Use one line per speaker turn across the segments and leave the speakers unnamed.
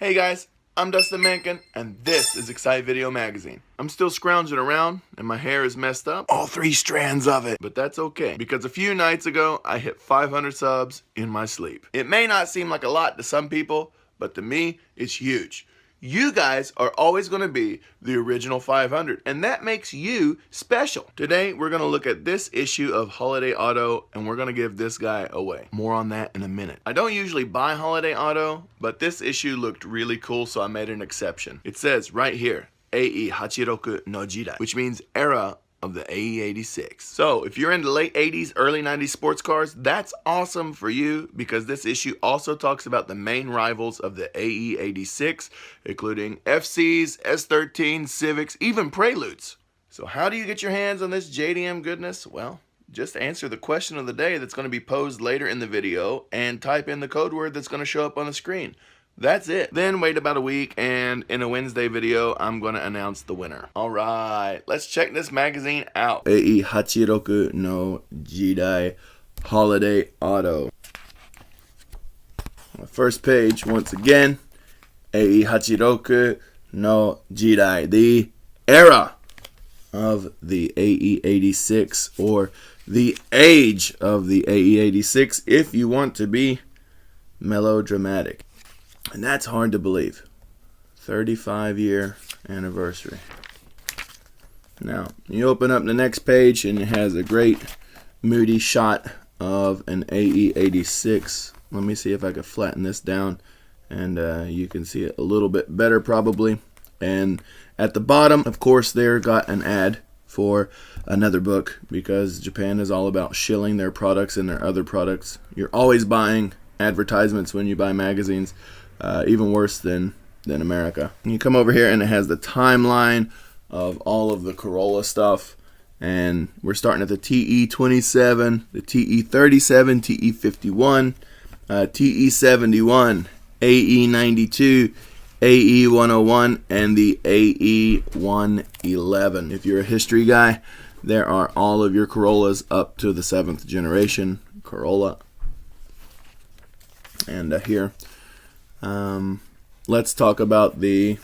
Hey guys, I'm Dustin Menken, and this is Excite Video Magazine. I'm still scrounging around, and my hair is messed up. All 3 strands of it. But that's okay, because a few nights ago, I hit 500 subs in my sleep. It may not seem like a lot to some people, but to me, it's huge. You guys are always going to be the original 500, and that makes you special. Today, we're going to look at this issue of Holiday Auto, and we're going to give this guy away. More on that in a minute. I don't usually buy Holiday Auto, but this issue looked really cool, so I made an exception. It says right here, Hachi Roku no Jidai, which means era of the AE86. So if you're into late 80s, early 90s sports cars, that's awesome for you, because this issue also talks about the main rivals of the AE86, including FCs, S13 Civics, even Preludes. So how do you get your hands on this JDM goodness? Well, just answer the question of the day that's going to be posed later in the video and type in the code word that's going to show up on the screen. That's it. Then wait about a week, and in a Wednesday video, I'm going to announce the winner. Alright, let's check this magazine out. Hachi Roku no Jidai Holiday Auto. First page, once again, Hachi Roku no Jidai, the era of the AE86, or the age of the AE86, if you want to be melodramatic. And that's hard to believe. 35-year anniversary. Now, you open up the next page and it has a great moody shot of an AE86. Let me see if I can flatten this down, and you can see it a little bit better probably. And at the bottom, of course, there got an ad for another book, because Japan is all about shilling their products and their other products. You're always buying advertisements when you buy magazines. Even worse than America. And you come over here and it has the timeline of all of the Corolla stuff, and we're starting at the TE27, the TE37, TE51, TE71, AE92, AE101, and the AE111. If you're a history guy, there are all of your Corollas up to the 7th generation Corolla. And here, let's talk about the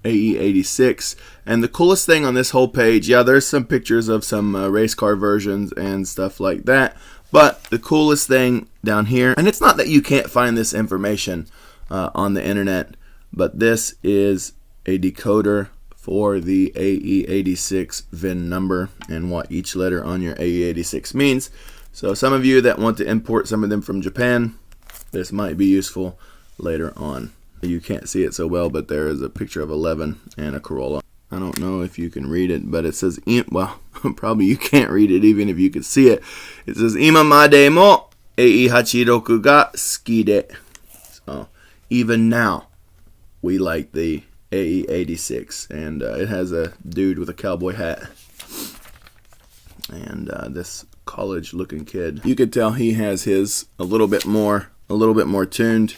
AE86. And the coolest thing on this whole page, yeah, there's some pictures of some race car versions and stuff like that, but the coolest thing down here, and it's not that you can't find this information on the internet, but this is a decoder for the AE86 VIN number and what each letter on your AE86 means. So some of you that want to import some of them from Japan, this might be useful later on. You can't see it so well, but there is a picture of 11 and a Corolla. I don't know if you can read it, but it says, well, probably you can't read it even if you could see it. It says, Imamade mo AE86 Roku ga suki de. So, even now, we like the AE86. And it has a dude with a cowboy hat. And this college-looking kid. You could tell he has his a little bit more tuned.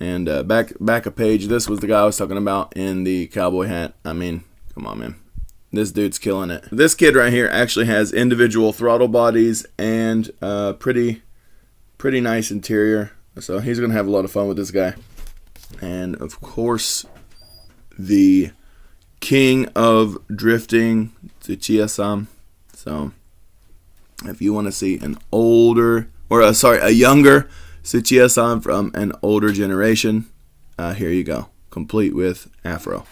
And back a page, this was the guy I was talking about in the cowboy hat. I mean, come on, man. This dude's killing it. This kid right here actually has individual throttle bodies and pretty nice interior. So he's going to have a lot of fun with this guy. And, of course, the king of drifting, Tsuchiya-san. So if you want to see an older, or a younger Tsuchiya-san from an older generation, here you go, complete with afro.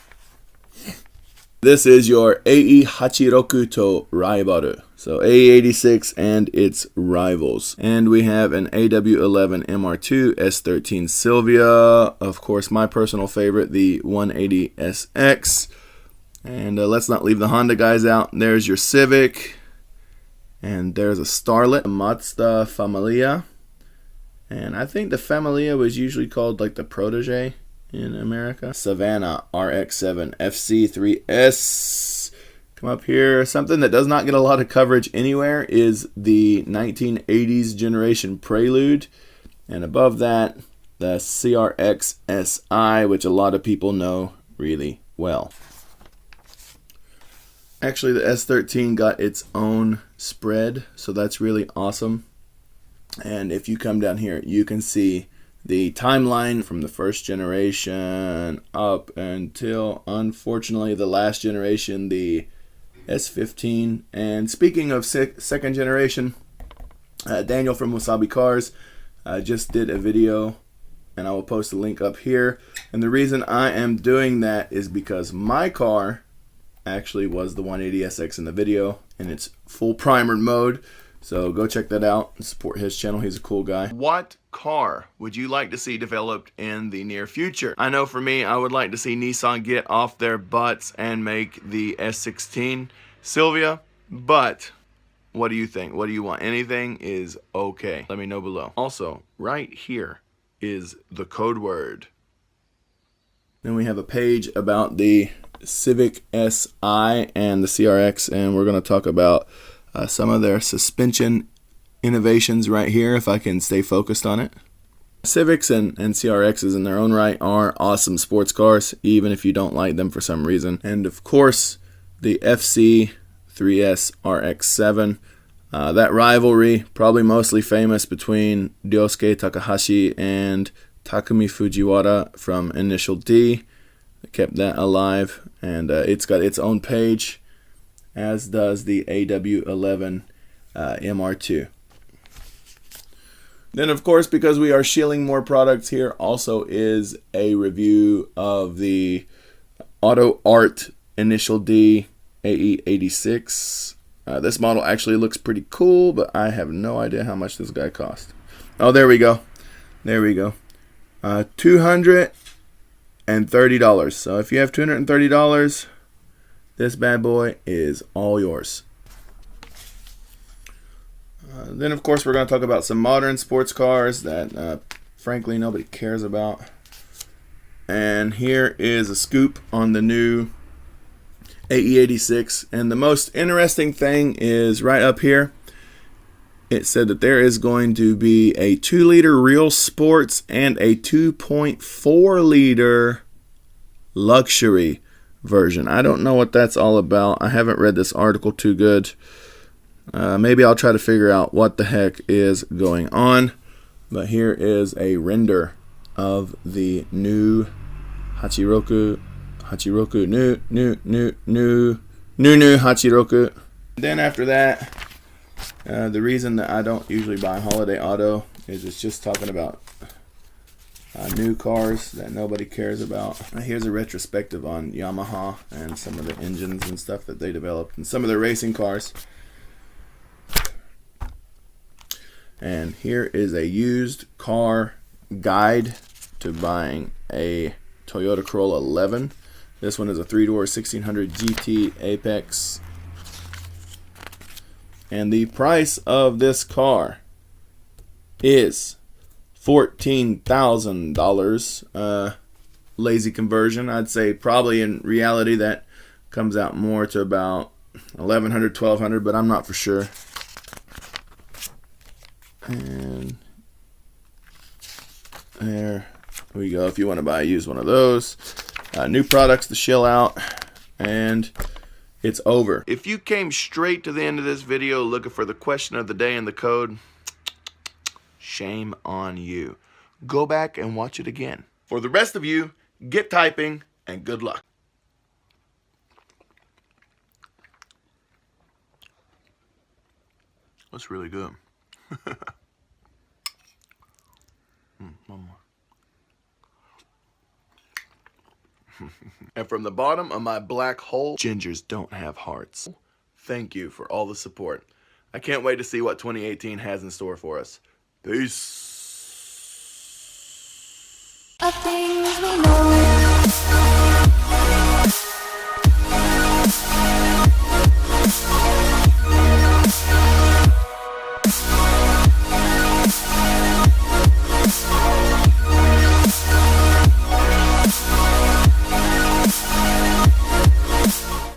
This is your AE86 Roku to Rivals, so AE86 and its rivals. And we have an AW11 MR2 S13 Silvia, of course my personal favorite, the 180SX. And let's not leave the Honda guys out. There's your Civic, and there's a Starlet, a Mazda Familila. And I think the Familia was usually called like the Protege in America. Savannah RX7 FC3S. Come up here. Something that does not get a lot of coverage anywhere is the 1980s generation Prelude. And above that, the CRX SI, which a lot of people know really well. Actually, the S13 got its own spread, so that's really awesome. And if you come down here, you can see the timeline from the first generation up until, unfortunately, the last generation, the S15. And speaking of second generation, Daniel from Wasabi Cars just did a video, and I will post a link up here. And the reason I am doing that is because my car actually was the 180SX in the video in its full primered mode. So go check that out and support his channel. He's a cool guy. What car would you like to see developed in the near future? I know for me, I would like to see Nissan get off their butts and make the S13 Silvia. But what do you think? What do you want? Anything is okay. Let me know below. Also, right here is the code word. Then we have a page about the Civic Si and the CRX, and we're going to talk about some of their suspension innovations right here, if I can stay focused on it. Civics and CRXs in their own right are awesome sports cars, even if you don't like them for some reason. And of course, the FC3S RX-7. That rivalry, probably mostly famous between Ryosuke Takahashi and Takumi Fujiwara from Initial D. They kept that alive, and it's got its own page, as does the AW11 MR2. Then, of course, because we are shilling more products here, also is a review of the Auto Art Initial D AE86. This model actually looks pretty cool, but I have no idea how much this guy cost. Oh, there we go. There we go. $230. So if you have $230, this bad boy is all yours. Then, of course, we're going to talk about some modern sports cars that, frankly, nobody cares about. And here is a scoop on the new AE86. And the most interesting thing is right up here. It said that there is going to be a 2-liter Real Sports and a 2.4-liter luxury version. I don't know what that's all about. I haven't read this article too good. Maybe I'll try to figure out what the heck is going on. But here is a render of the new Hachi Roku, new Hachi Roku. Then after that, the reason that I don't usually buy Holiday Auto is it's just talking about new cars that nobody cares about. Here's a retrospective on Yamaha and some of the engines and stuff that they developed and some of their racing cars. And here is a used car guide to buying a Toyota Corolla 11. This one is a 3-door 1600 GT Apex. And the price of this car is $14,000. Lazy conversion. I'd say probably in reality that comes out more to about $1,100, $1,200, but I'm not for sure. And there we go. If you want to buy a used one of those. New products to shill out. And it's over. If you came straight to the end of this video looking for the question of the day and the code, shame on you. Go back and watch it again. For the rest of you, get typing and good luck. That's really good. One more. And from the bottom of my black hole, gingers don't have hearts. Thank you for all the support. I can't wait to see what 2018 has in store for us. Peace.